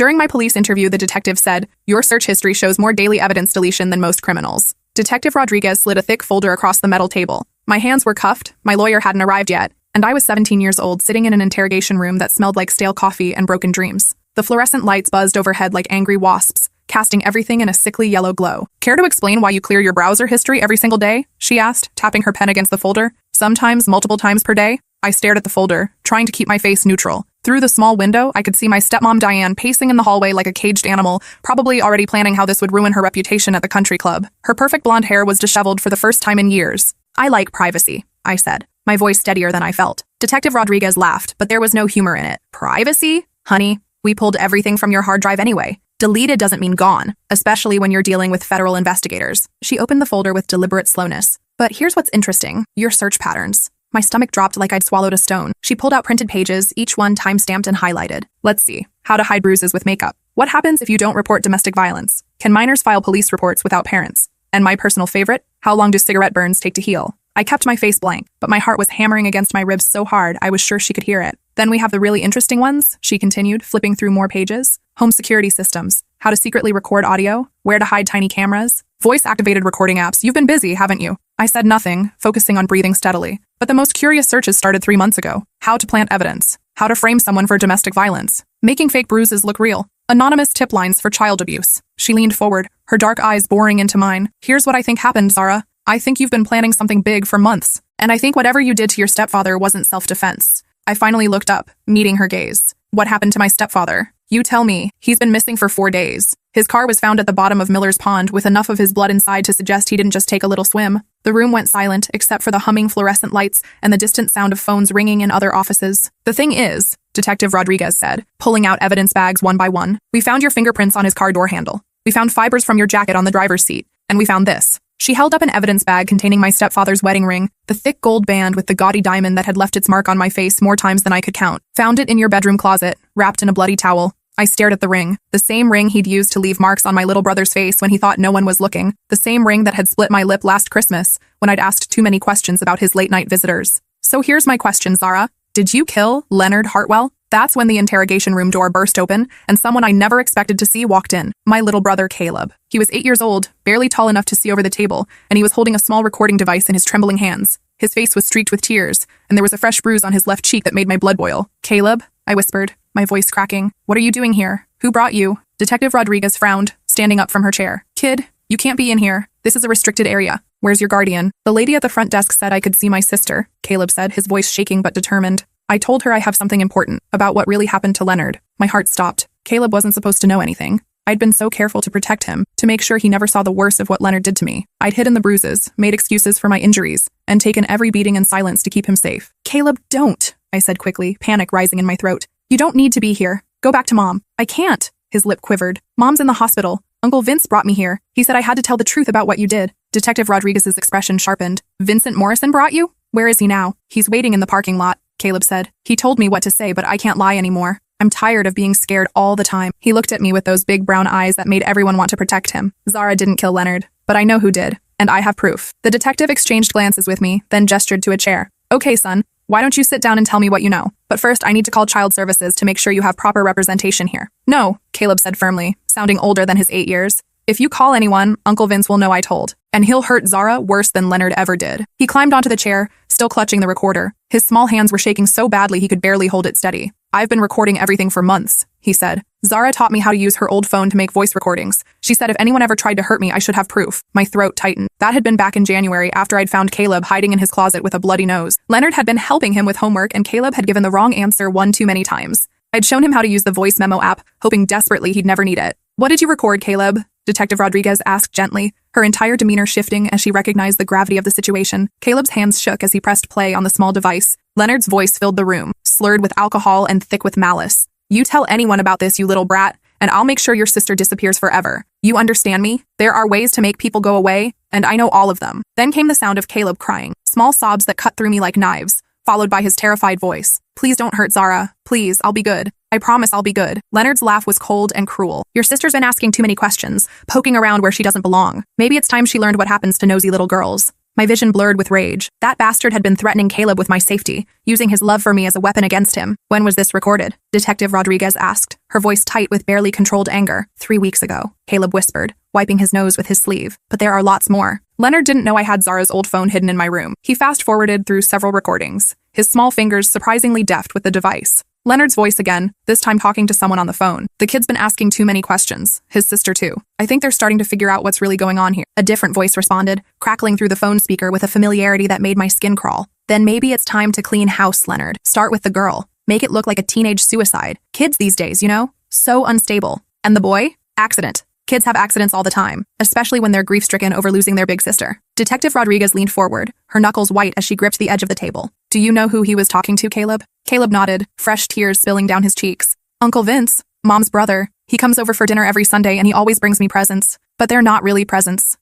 During my police interview, the detective said, "Your search history shows more daily evidence deletion than most criminals." Detective Rodriguez slid a thick folder across the metal table. My hands were cuffed, my lawyer hadn't arrived yet, and I was 17 years old, sitting in an interrogation room that smelled like stale coffee and broken dreams. The fluorescent lights buzzed overhead like angry wasps, casting everything in a sickly yellow glow. "Care to explain why you clear your browser history every single day?" she asked, tapping her pen against the folder. "Sometimes multiple times per day." I stared at the folder, trying to keep my face neutral. Through the small window, I could see my stepmom Diane pacing in the hallway like a caged animal, probably already planning how this would ruin her reputation at the country club. Her perfect blonde hair was disheveled for the first time in years. "I like privacy," I said, my voice steadier than I felt. Detective Rodriguez laughed, but there was no humor in it. "Privacy? Honey, we pulled everything from your hard drive anyway. Deleted doesn't mean gone, especially when you're dealing with federal investigators." She opened the folder with deliberate slowness. "But here's what's interesting, your search patterns." My stomach dropped like I'd swallowed a stone. She pulled out printed pages, each one time-stamped and highlighted. "Let's see. How to hide bruises with makeup. What happens if you don't report domestic violence? Can minors file police reports without parents? And my personal favorite, how long do cigarette burns take to heal?" I kept my face blank, but my heart was hammering against my ribs so hard I was sure she could hear it. "Then we have the really interesting ones," she continued, flipping through more pages. "Home security systems. How to secretly record audio. Where to hide tiny cameras. Voice-activated recording apps. You've been busy, haven't you?" I said nothing, focusing on breathing steadily. But the most curious searches started 3 months ago. How to plant evidence. How to frame someone for domestic violence. Making fake bruises look real. Anonymous tip lines for child abuse. She leaned forward, her dark eyes boring into mine. "Here's what I think happened, Zara. I think you've been planning something big for months. And I think whatever you did to your stepfather wasn't self-defense." I finally looked up, meeting her gaze. "What happened to my stepfather?" "You tell me. He's been missing for 4 days. His car was found at the bottom of Miller's Pond with enough of his blood inside to suggest he didn't just take a little swim." The room went silent, except for the humming fluorescent lights and the distant sound of phones ringing in other offices. "The thing is," Detective Rodriguez said, pulling out evidence bags one by one, "we found your fingerprints on his car door handle. We found fibers from your jacket on the driver's seat. And we found this." She held up an evidence bag containing my stepfather's wedding ring, the thick gold band with the gaudy diamond that had left its mark on my face more times than I could count. "Found it in your bedroom closet, wrapped in a bloody towel." I stared at the ring, the same ring he'd used to leave marks on my little brother's face when he thought no one was looking, the same ring that had split my lip last Christmas when I'd asked too many questions about his late-night visitors. "So here's my question, Zara. Did you kill Leonard Hartwell?" That's when the interrogation room door burst open, and someone I never expected to see walked in. My little brother, Caleb. He was 8 years old, barely tall enough to see over the table, and he was holding a small recording device in his trembling hands. His face was streaked with tears, and there was a fresh bruise on his left cheek that made my blood boil. "Caleb?" I whispered, my voice cracking. "What are you doing here? Who brought you?" Detective Rodriguez frowned, standing up from her chair. "Kid, you can't be in here. This is a restricted area. Where's your guardian?" "The lady at the front desk said I could see my sister," Caleb said, his voice shaking but determined. "I told her I have something important about what really happened to Leonard." My heart stopped. Caleb wasn't supposed to know anything. I'd been so careful to protect him, to make sure he never saw the worst of what Leonard did to me. I'd hidden the bruises, made excuses for my injuries, and taken every beating in silence to keep him safe. "Caleb, don't," I said quickly, panic rising in my throat. "You don't need to be here. Go back to Mom." "I can't." His lip quivered. "Mom's in the hospital. Uncle Vince brought me here. He said I had to tell the truth about what you did." Detective Rodriguez's expression sharpened. "Vincent Morrison brought you? Where is he now?" "He's waiting in the parking lot," Caleb said. "He told me what to say, but I can't lie anymore. I'm tired of being scared all the time." He looked at me with those big brown eyes that made everyone want to protect him. "Zara didn't kill Leonard, but I know who did, and I have proof." The detective exchanged glances with me, then gestured to a chair. "Okay, son, why don't you sit down and tell me what you know? But first, I need to call child services to make sure you have proper representation here." "No," Caleb said firmly, sounding older than his 8 years. "If you call anyone, Uncle Vince will know I told. And he'll hurt Zara worse than Leonard ever did." He climbed onto the chair, still clutching the recorder. His small hands were shaking so badly he could barely hold it steady. "I've been recording everything for months," he said. "Zara taught me how to use her old phone to make voice recordings. She said if anyone ever tried to hurt me, I should have proof." My throat tightened. That had been back in January after I'd found Caleb hiding in his closet with a bloody nose. Leonard had been helping him with homework, and Caleb had given the wrong answer one too many times. I'd shown him how to use the voice memo app, hoping desperately he'd never need it. "What did you record, Caleb?" Detective Rodriguez asked gently, her entire demeanor shifting as she recognized the gravity of the situation. Caleb's hands shook as he pressed play on the small device. Leonard's voice filled the room, slurred with alcohol and thick with malice. "You tell anyone about this, you little brat, and I'll make sure your sister disappears forever. You understand me? There are ways to make people go away, and I know all of them." Then came the sound of Caleb crying, small sobs that cut through me like knives, followed by his terrified voice. "Please don't hurt Zara. Please, I'll be good. I promise I'll be good." Leonard's laugh was cold and cruel. "Your sister's been asking too many questions, poking around where she doesn't belong. Maybe it's time she learned what happens to nosy little girls." My vision blurred with rage. That bastard had been threatening Caleb with my safety, using his love for me as a weapon against him. When was this recorded? Detective Rodriguez asked, her voice tight with barely controlled anger. 3 weeks ago, Caleb whispered, wiping his nose with his sleeve. But there are lots more. Leonard didn't know I had Zara's old phone hidden in my room. He fast-forwarded through several recordings, his small fingers surprisingly deft with the device. Leonard's voice again, this time talking to someone on the phone. The kid's been asking too many questions. His sister too. I think they're starting to figure out what's really going on here. A different voice responded, crackling through the phone speaker with a familiarity that made my skin crawl. Then maybe it's time to clean house, Leonard. Start with the girl. Make it look like a teenage suicide. Kids these days, you know? So unstable. And the boy? Accident. Kids have accidents all the time, especially when they're grief-stricken over losing their big sister. Detective Rodriguez leaned forward, her knuckles white as she gripped the edge of the table. Do you know who he was talking to, Caleb? Caleb nodded, fresh tears spilling down his cheeks. Uncle Vince, Mom's brother. He comes over for dinner every Sunday and he always brings me presents. But they're not really presents.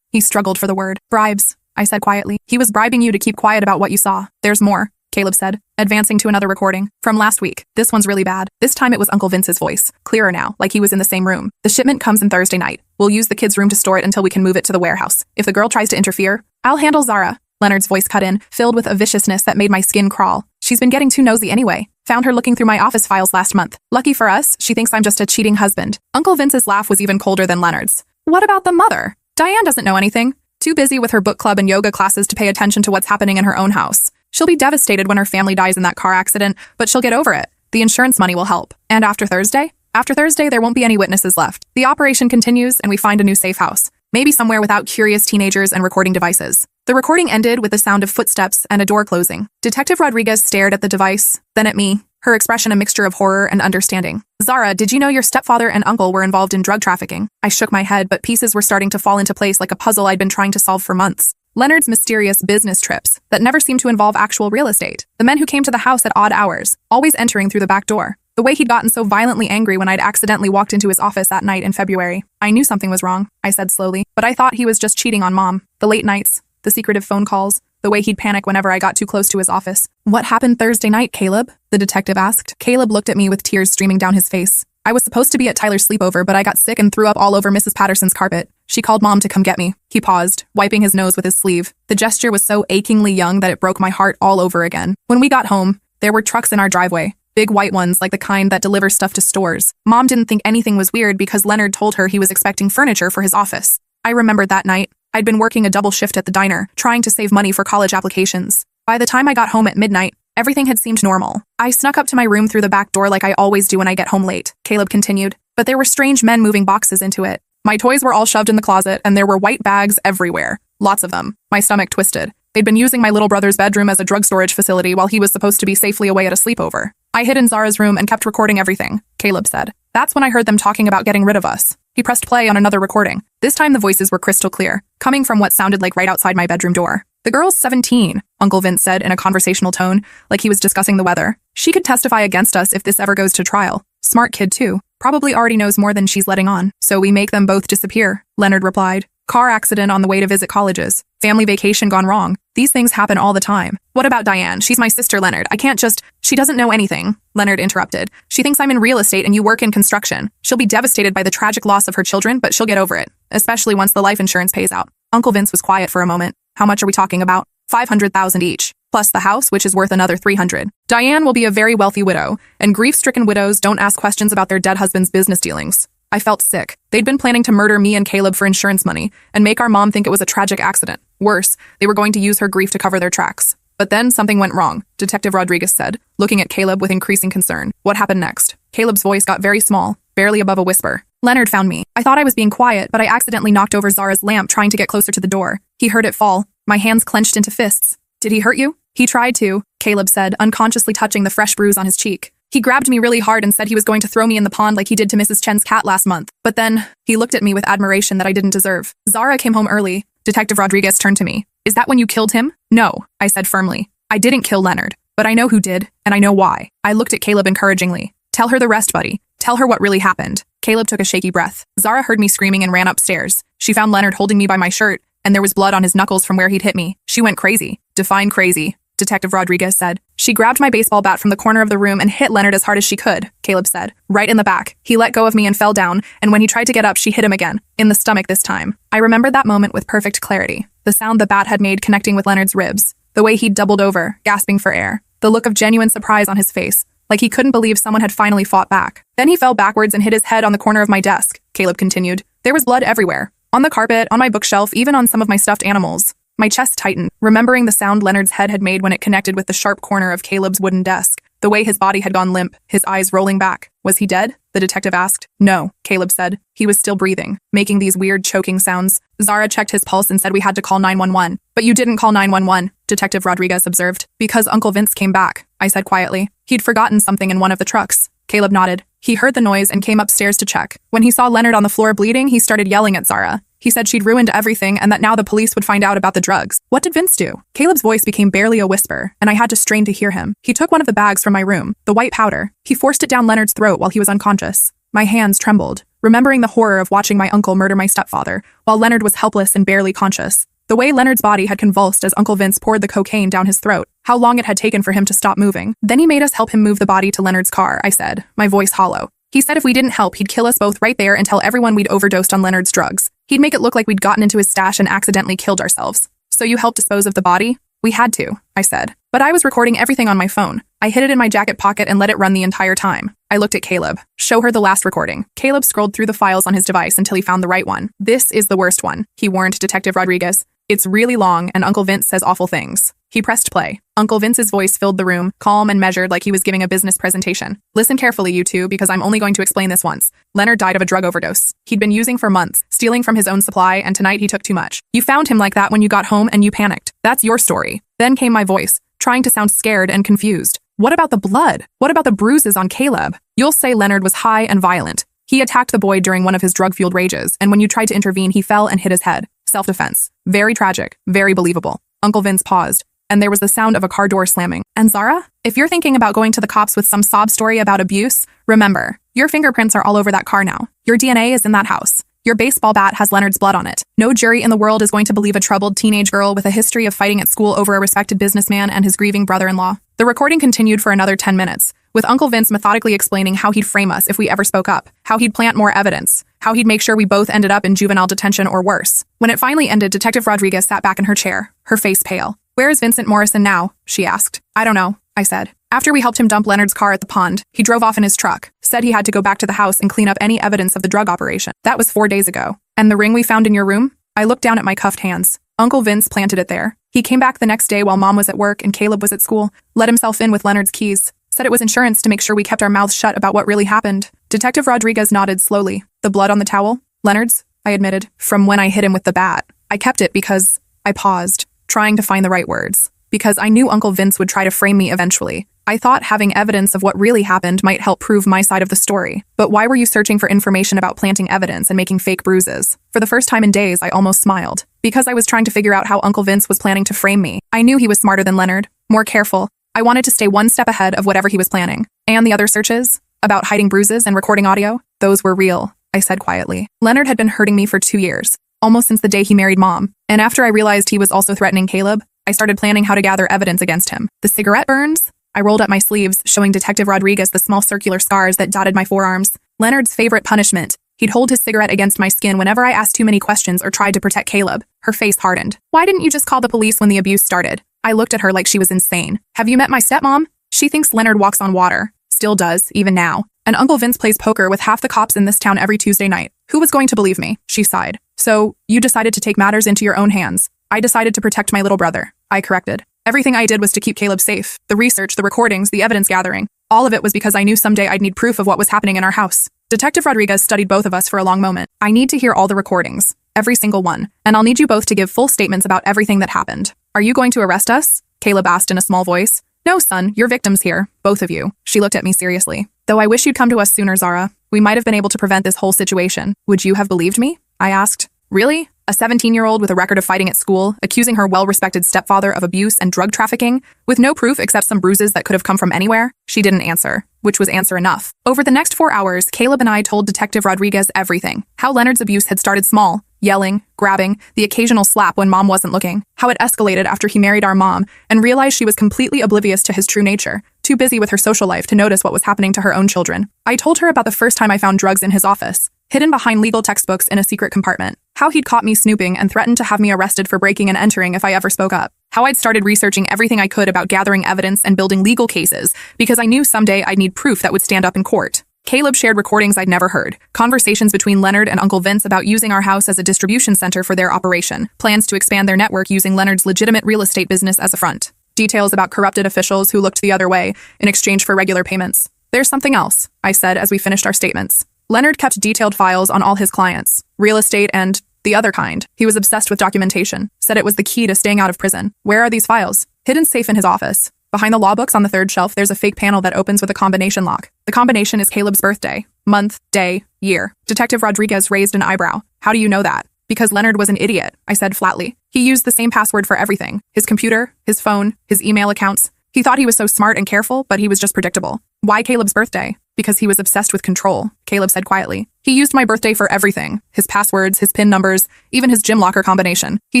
He struggled for the word. Bribes, I said quietly. He was bribing you to keep quiet about what you saw. There's more, Caleb said, advancing to another recording. From last week. This one's really bad. This time it was Uncle Vince's voice. Clearer now, like he was in the same room. The shipment comes in Thursday night. We'll use the kid's room to store it until we can move it to the warehouse. If the girl tries to interfere, I'll handle Zara. Leonard's voice cut in, filled with a viciousness that made my skin crawl. She's been getting too nosy anyway. Found her looking through my office files last month. Lucky for us, she thinks I'm just a cheating husband. Uncle Vince's laugh was even colder than Leonard's. What about the mother? Diane doesn't know anything. Too busy with her book club and yoga classes to pay attention to what's happening in her own house. She'll be devastated when her family dies in that car accident, but she'll get over it. The insurance money will help. And after Thursday? After Thursday, there won't be any witnesses left. The operation continues and we find a new safe house. Maybe somewhere without curious teenagers and recording devices. The recording ended with the sound of footsteps and a door closing. Detective Rodriguez stared at the device, then at me, her expression a mixture of horror and understanding. Zara, did you know your stepfather and uncle were involved in drug trafficking? I shook my head, but pieces were starting to fall into place like a puzzle I'd been trying to solve for months. Leonard's mysterious business trips that never seemed to involve actual real estate. The men who came to the house at odd hours, always entering through the back door. The way he'd gotten so violently angry when I'd accidentally walked into his office that night in February. I knew something was wrong, I said slowly, but I thought he was just cheating on Mom. The late nights, the secretive phone calls, the way he'd panic whenever I got too close to his office. What happened Thursday night, Caleb? The detective asked. Caleb looked at me with tears streaming down his face. I was supposed to be at Tyler's sleepover, but I got sick and threw up all over Mrs. Patterson's carpet. She called Mom to come get me. He paused, wiping his nose with his sleeve. The gesture was so achingly young that it broke my heart all over again. When we got home, there were trucks in our driveway. Big white ones like the kind that deliver stuff to stores. Mom didn't think anything was weird because Leonard told her he was expecting furniture for his office. I remembered that night. I'd been working a double shift at the diner, trying to save money for college applications. By the time I got home at midnight, everything had seemed normal. I snuck up to my room through the back door like I always do when I get home late, Caleb continued. But there were strange men moving boxes into it. My toys were all shoved in the closet and there were white bags everywhere. Lots of them. My stomach twisted. They'd been using my little brother's bedroom as a drug storage facility while he was supposed to be safely away at a sleepover. I hid in Zara's room and kept recording everything, Caleb said. That's when I heard them talking about getting rid of us. He pressed play on another recording. This time the voices were crystal clear, coming from what sounded like right outside my bedroom door. The girl's 17, Uncle Vince said in a conversational tone, like he was discussing the weather. She could testify against us if this ever goes to trial. Smart kid too. Probably already knows more than she's letting on. So we make them both disappear, Leonard replied. Car accident on the way to visit colleges. Family vacation gone wrong. These things happen all the time. What about Diane? She's my sister, Leonard. I can't just... She doesn't know anything, Leonard interrupted. She thinks I'm in real estate and you work in construction. She'll be devastated by the tragic loss of her children, but she'll get over it, especially once the life insurance pays out. Uncle Vince was quiet for a moment. How much are we talking about? $500,000 each, plus the house, which is worth another $300,000. Diane will be a very wealthy widow, and grief-stricken widows don't ask questions about their dead husband's business dealings. I felt sick. They'd been planning to murder me and Caleb for insurance money and make our mom think it was a tragic accident. Worse, they were going to use her grief to cover their tracks. But then something went wrong, Detective Rodriguez said, looking at Caleb with increasing concern. What happened next? Caleb's voice got very small, barely above a whisper. Leonard found me. I thought I was being quiet, but I accidentally knocked over Zara's lamp trying to get closer to the door. He heard it fall. My hands clenched into fists. Did he hurt you? He tried to, Caleb said, unconsciously touching the fresh bruise on his cheek. He grabbed me really hard and said he was going to throw me in the pond like he did to Mrs. Chen's cat last month. But then, he looked at me with admiration that I didn't deserve. Zara came home early. Detective Rodriguez turned to me. Is that when you killed him? No, I said firmly. I didn't kill Leonard, but I know who did, and I know why. I looked at Caleb encouragingly. Tell her the rest, buddy. Tell her what really happened. Caleb took a shaky breath. Zara heard me screaming and ran upstairs. She found Leonard holding me by my shirt, and there was blood on his knuckles from where he'd hit me. She went crazy. Define crazy, Detective Rodriguez said. She grabbed my baseball bat from the corner of the room and hit Leonard as hard as she could, Caleb said. Right in the back. He let go of me and fell down, and when he tried to get up, she hit him again. In the stomach this time. I remembered that moment with perfect clarity. The sound the bat had made connecting with Leonard's ribs. The way he'd doubled over, gasping for air. The look of genuine surprise on his face, like he couldn't believe someone had finally fought back. Then he fell backwards and hit his head on the corner of my desk, Caleb continued. There was blood everywhere. On the carpet, on my bookshelf, even on some of my stuffed animals. My chest tightened, remembering the sound Leonard's head had made when it connected with the sharp corner of Caleb's wooden desk. The way his body had gone limp, his eyes rolling back. Was he dead? The detective asked. No, Caleb said. He was still breathing, making these weird choking sounds. Zara checked his pulse and said we had to call 911. But you didn't call 911, Detective Rodriguez observed. Because Uncle Vince came back, I said quietly. He'd forgotten something in one of the trucks. Caleb nodded. He heard the noise and came upstairs to check. When he saw Leonard on the floor bleeding, he started yelling at Zara. He said she'd ruined everything and that now the police would find out about the drugs. What did Vince do? Caleb's voice became barely a whisper, and I had to strain to hear him. He took one of the bags from my room, the white powder. He forced it down Leonard's throat while he was unconscious. My hands trembled, remembering the horror of watching my uncle murder my stepfather, while Leonard was helpless and barely conscious. The way Leonard's body had convulsed as Uncle Vince poured the cocaine down his throat. How long it had taken for him to stop moving. Then he made us help him move the body to Leonard's car, I said, my voice hollow. He said if we didn't help, he'd kill us both right there and tell everyone we'd overdosed on Leonard's drugs. He'd make it look like we'd gotten into his stash and accidentally killed ourselves. So you helped dispose of the body? We had to, I said. But I was recording everything on my phone. I hid it in my jacket pocket and let it run the entire time. I looked at Caleb. Show her the last recording. Caleb scrolled through the files on his device until he found the right one. This is the worst one, he warned Detective Rodriguez. It's really long and Uncle Vince says awful things. He pressed play. Uncle Vince's voice filled the room, calm and measured like he was giving a business presentation. Listen carefully, you two, because I'm only going to explain this once. Leonard died of a drug overdose. He'd been using for months, stealing from his own supply, and tonight he took too much. You found him like that when you got home and you panicked. That's your story. Then came my voice, trying to sound scared and confused. What about the blood? What about the bruises on Caleb? You'll say Leonard was high and violent. He attacked the boy during one of his drug-fueled rages, and when you tried to intervene, he fell and hit his head. Self-defense. Very tragic. Very believable. Uncle Vince paused, and there was the sound of a car door slamming. And Zara? If you're thinking about going to the cops with some sob story about abuse, remember, your fingerprints are all over that car now. Your DNA is in that house. Your baseball bat has Leonard's blood on it. No jury in the world is going to believe a troubled teenage girl with a history of fighting at school over a respected businessman and his grieving brother-in-law. The recording continued for another 10 minutes, with Uncle Vince methodically explaining how he'd frame us if we ever spoke up, how he'd plant more evidence, how he'd make sure we both ended up in juvenile detention or worse. When it finally ended, Detective Rodriguez sat back in her chair, her face pale. Where is Vincent Morrison now? She asked. I don't know, I said. After we helped him dump Leonard's car at the pond, he drove off in his truck, said he had to go back to the house and clean up any evidence of the drug operation. That was 4 days ago. And the ring we found in your room? I looked down at my cuffed hands. Uncle Vince planted it there. He came back the next day while Mom was at work and Caleb was at school, let himself in with Leonard's keys, said it was insurance to make sure we kept our mouths shut about what really happened. Detective Rodriguez nodded slowly. The blood on the towel? Leonard's? I admitted. From when I hit him with the bat. I kept it because... I paused, trying to find the right words. Because I knew Uncle Vince would try to frame me eventually. I thought having evidence of what really happened might help prove my side of the story. But why were you searching for information about planting evidence and making fake bruises? For the first time in days, I almost smiled. Because I was trying to figure out how Uncle Vince was planning to frame me. I knew he was smarter than Leonard, more careful. I wanted to stay one step ahead of whatever he was planning. And the other searches? About hiding bruises and recording audio? Those were real, I said quietly. Leonard had been hurting me for 2 years, almost since the day he married Mom. And after I realized he was also threatening Caleb, I started planning how to gather evidence against him. The cigarette burns? I rolled up my sleeves, showing Detective Rodriguez the small circular scars that dotted my forearms. Leonard's favorite punishment. He'd hold his cigarette against my skin whenever I asked too many questions or tried to protect Caleb. Her face hardened. Why didn't you just call the police when the abuse started? I looked at her like she was insane. Have you met my stepmom? She thinks Leonard walks on water. Still does, even now. And Uncle Vince plays poker with half the cops in this town every Tuesday night. Who was going to believe me? She sighed. So, you decided to take matters into your own hands. I decided to protect my little brother. I corrected. Everything I did was to keep Caleb safe. The research, the recordings, the evidence gathering. All of it was because I knew someday I'd need proof of what was happening in our house. Detective Rodriguez studied both of us for a long moment. I need to hear all the recordings. Every single one. And I'll need you both to give full statements about everything that happened. Are you going to arrest us? Caleb asked in a small voice. No, son, you're victims here. Both of you. She looked at me seriously. Though I wish you'd come to us sooner, Zara. We might have been able to prevent this whole situation. Would you have believed me? I asked. Really? A 17-year-old with a record of fighting at school, accusing her well-respected stepfather of abuse and drug trafficking, with no proof except some bruises that could have come from anywhere? She didn't answer, which was answer enough. Over the next 4 hours, Caleb and I told Detective Rodriguez everything. How Leonard's abuse had started small, yelling, grabbing, the occasional slap when Mom wasn't looking. How it escalated after he married our mom and realized she was completely oblivious to his true nature, too busy with her social life to notice what was happening to her own children. I told her about the first time I found drugs in his office, hidden behind legal textbooks in a secret compartment. How he'd caught me snooping and threatened to have me arrested for breaking and entering if I ever spoke up. How I'd started researching everything I could about gathering evidence and building legal cases because I knew someday I'd need proof that would stand up in court. Caleb shared recordings I'd never heard, conversations between Leonard and Uncle Vince about using our house as a distribution center for their operation, plans to expand their network using Leonard's legitimate real estate business as a front, details about corrupted officials who looked the other way in exchange for regular payments. There's something else, I said as we finished our statements. Leonard kept detailed files on all his clients, real estate and the other kind. He was obsessed with documentation, said it was the key to staying out of prison. Where are these files? Hidden safe in his office. Behind the law books on the third shelf, there's a fake panel that opens with a combination lock. The combination is Caleb's birthday, month, day, year. Detective Rodriguez raised an eyebrow. How do you know that? Because Leonard was an idiot, I said flatly. He used the same password for everything. His computer, his phone, his email accounts. He thought he was so smart and careful, but he was just predictable. Why Caleb's birthday? Because he was obsessed with control, Caleb said quietly. He used my birthday for everything. His passwords, his PIN numbers, even his gym locker combination. He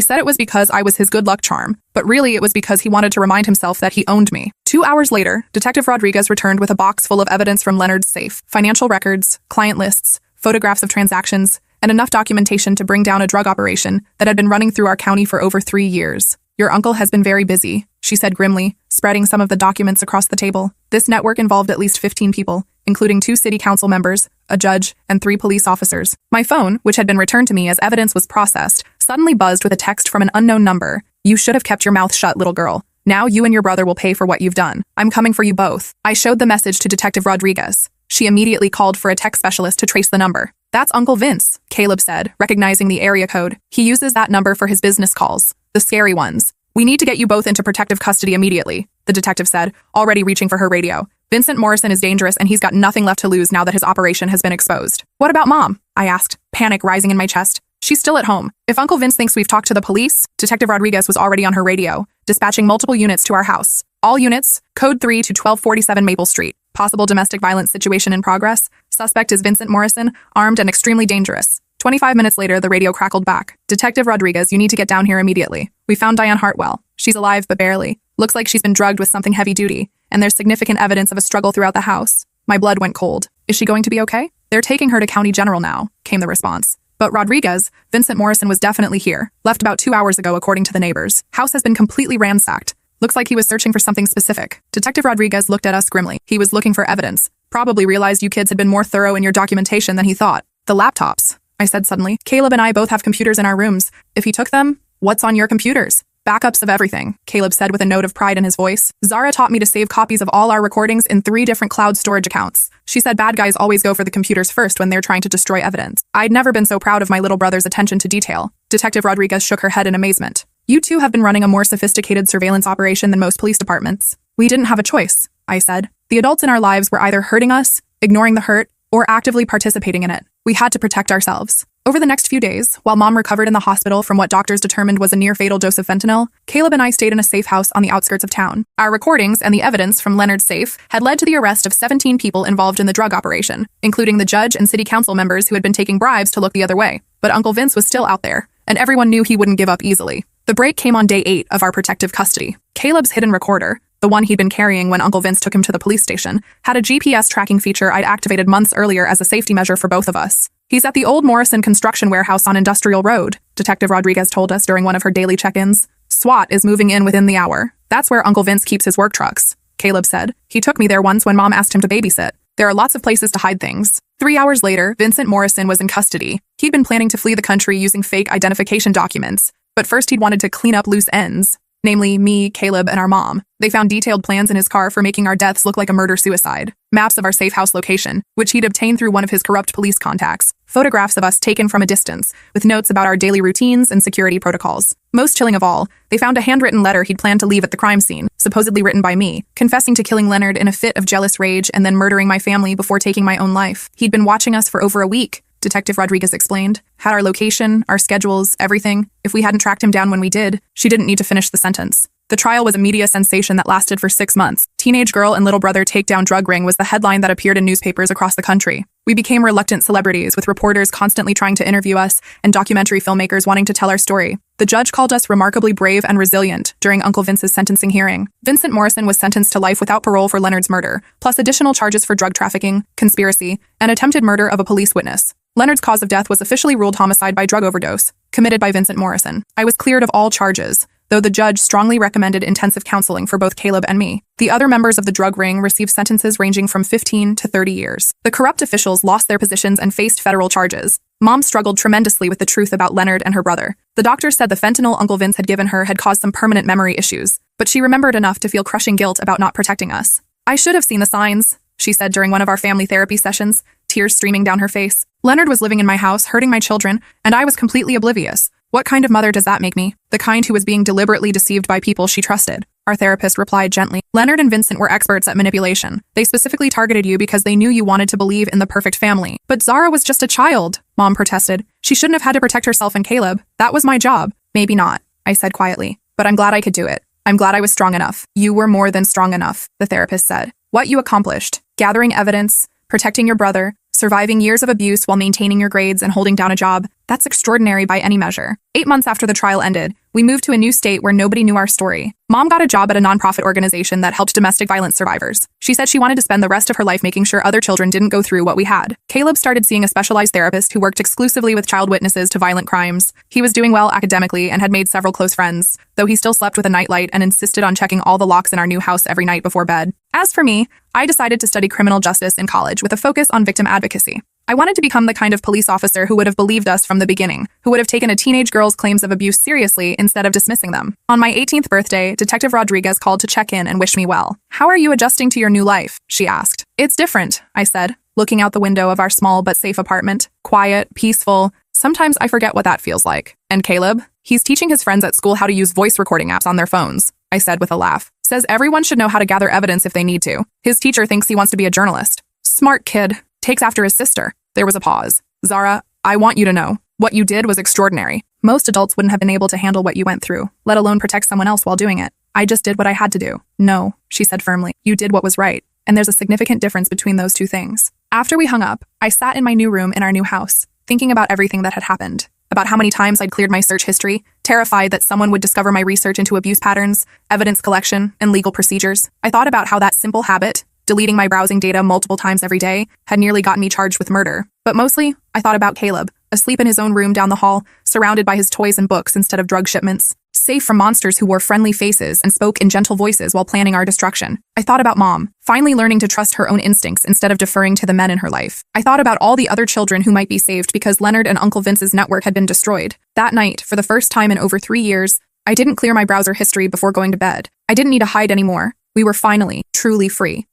said it was because I was his good luck charm, but really it was because he wanted to remind himself that he owned me. 2 hours later, Detective Rodriguez returned with a box full of evidence from Leonard's safe, financial records, client lists, photographs of transactions, and enough documentation to bring down a drug operation that had been running through our county for over 3 years. Your uncle has been very busy, she said grimly, spreading some of the documents across the table. This network involved at least 15 people, including 2 city council members, a judge, and 3 police officers. My phone, which had been returned to me as evidence was processed, suddenly buzzed with a text from an unknown number. You should have kept your mouth shut, little girl. Now you and your brother will pay for what you've done. I'm coming for you both. I showed the message to Detective Rodriguez. She immediately called for a tech specialist to trace the number. That's Uncle Vince, Caleb said, recognizing the area code. He uses that number for his business calls, the scary ones. We need to get you both into protective custody immediately, the detective said, already reaching for her radio. Vincent Morrison is dangerous and he's got nothing left to lose now that his operation has been exposed. What about Mom? I asked, panic rising in my chest. She's still at home. If Uncle Vince thinks we've talked to the police, Detective Rodriguez was already on her radio, dispatching multiple units to our house. All units, code 3 to 1247 Maple Street. Possible domestic violence situation in progress. Suspect is Vincent Morrison, armed and extremely dangerous. 25 minutes later, the radio crackled back. Detective Rodriguez, you need to get down here immediately. We found Diane Hartwell. She's alive, but barely. Looks like she's been drugged with something heavy duty, and there's significant evidence of a struggle throughout the house. My blood went cold. Is she going to be okay? They're taking her to County General now, came the response. But Rodriguez, Vincent Morrison was definitely here. Left about 2 hours ago, according to the neighbors. House has been completely ransacked. Looks like he was searching for something specific. Detective Rodriguez looked at us grimly. He was looking for evidence. Probably realized you kids had been more thorough in your documentation than he thought. The laptops, I said suddenly. Caleb and I both have computers in our rooms. If he took them, what's on your computers? Backups of everything, Caleb said with a note of pride in his voice. Zara taught me to save copies of all our recordings in 3 different cloud storage accounts. She said bad guys always go for the computers first when they're trying to destroy evidence. I'd never been so proud of my little brother's attention to detail. Detective Rodriguez shook her head in amazement. You two have been running a more sophisticated surveillance operation than most police departments. We didn't have a choice, I said. The adults in our lives were either hurting us, ignoring the hurt, or actively participating in it. We had to protect ourselves. Over the next few days, while Mom recovered in the hospital from what doctors determined was a near-fatal dose of fentanyl, Caleb and I stayed in a safe house on the outskirts of town. Our recordings and the evidence from Leonard's safe had led to the arrest of 17 people involved in the drug operation, including the judge and city council members who had been taking bribes to look the other way. But Uncle Vince was still out there, and everyone knew he wouldn't give up easily. The break came on day 8 of our protective custody. Caleb's hidden recorder, the one he'd been carrying when Uncle Vince took him to the police station, had a GPS tracking feature I'd activated months earlier as a safety measure for both of us. He's at the old Morrison construction warehouse on Industrial Road, Detective Rodriguez told us during one of her daily check-ins. SWAT is moving in within the hour. That's where Uncle Vince keeps his work trucks, Caleb said. He took me there once when Mom asked him to babysit. There are lots of places to hide things. 3 hours later, Vincent Morrison was in custody. He'd been planning to flee the country using fake identification documents, but first he'd wanted to clean up loose ends. Namely, me, Caleb, and our mom. They found detailed plans in his car for making our deaths look like a murder-suicide. Maps of our safe house location, which he'd obtained through one of his corrupt police contacts. Photographs of us taken from a distance, with notes about our daily routines and security protocols. Most chilling of all, they found a handwritten letter he'd planned to leave at the crime scene, supposedly written by me, confessing to killing Leonard in a fit of jealous rage and then murdering my family before taking my own life. He'd been watching us for over a week, Detective Rodriguez explained. Had our location, our schedules, everything. If we hadn't tracked him down when we did, she didn't need to finish the sentence. The trial was a media sensation that lasted for 6 months. Teenage girl and little brother take down drug ring was the headline that appeared in newspapers across the country. We became reluctant celebrities, with reporters constantly trying to interview us and documentary filmmakers wanting to tell our story. The judge called us remarkably brave and resilient during Uncle Vince's sentencing hearing. Vincent Morrison was sentenced to life without parole for Leonard's murder, plus additional charges for drug trafficking, conspiracy, and attempted murder of a police witness. Leonard's cause of death was officially ruled homicide by drug overdose, committed by Vincent Morrison. I was cleared of all charges, though the judge strongly recommended intensive counseling for both Caleb and me. The other members of the drug ring received sentences ranging from 15 to 30 years. The corrupt officials lost their positions and faced federal charges. Mom struggled tremendously with the truth about Leonard and her brother. The doctor said the fentanyl Uncle Vince had given her had caused some permanent memory issues, but she remembered enough to feel crushing guilt about not protecting us. I should have seen the signs, she said during one of our family therapy sessions, tears streaming down her face. Leonard was living in my house, hurting my children, and I was completely oblivious. What kind of mother does that make me? The kind who was being deliberately deceived by people she trusted. Our therapist replied gently. Leonard and Vincent were experts at manipulation. They specifically targeted you because they knew you wanted to believe in the perfect family. But Zara was just a child, Mom protested. She shouldn't have had to protect herself and Caleb. That was my job. Maybe not, I said quietly. But I'm glad I could do it. I'm glad I was strong enough. You were more than strong enough, the therapist said. What you accomplished, gathering evidence, protecting your brother, surviving years of abuse while maintaining your grades and holding down a job, that's extraordinary by any measure. 8 months after the trial ended, we moved to a new state where nobody knew our story. Mom got a job at a nonprofit organization that helped domestic violence survivors. She said she wanted to spend the rest of her life making sure other children didn't go through what we had. Caleb started seeing a specialized therapist who worked exclusively with child witnesses to violent crimes. He was doing well academically and had made several close friends, though he still slept with a nightlight and insisted on checking all the locks in our new house every night before bed. As for me, I decided to study criminal justice in college with a focus on victim advocacy. I wanted to become the kind of police officer who would have believed us from the beginning, who would have taken a teenage girl's claims of abuse seriously instead of dismissing them. On my 18th birthday, Detective Rodriguez called to check in and wish me well. How are you adjusting to your new life? She asked. It's different, I said, looking out the window of our small but safe apartment. Quiet, peaceful. Sometimes I forget what that feels like. And Caleb? He's teaching his friends at school how to use voice recording apps on their phones, I said with a laugh. Says everyone should know how to gather evidence if they need to. His teacher thinks he wants to be a journalist. Smart kid. Takes after his sister. There was a pause. Zara, I want you to know. What you did was extraordinary. Most adults wouldn't have been able to handle what you went through, let alone protect someone else while doing it. I just did what I had to do. No, she said firmly. You did what was right. And there's a significant difference between those two things. After we hung up, I sat in my new room in our new house, thinking about everything that had happened. About how many times I'd cleared my search history, terrified that someone would discover my research into abuse patterns, evidence collection, and legal procedures. I thought about how that simple habit, deleting my browsing data multiple times every day, had nearly gotten me charged with murder. But mostly, I thought about Caleb, asleep in his own room down the hall, surrounded by his toys and books instead of drug shipments, safe from monsters who wore friendly faces and spoke in gentle voices while planning our destruction. I thought about Mom, finally learning to trust her own instincts instead of deferring to the men in her life. I thought about all the other children who might be saved because Leonard and Uncle Vince's network had been destroyed. That night, for the first time in over 3 years, I didn't clear my browser history before going to bed. I didn't need to hide anymore. We were finally, truly free.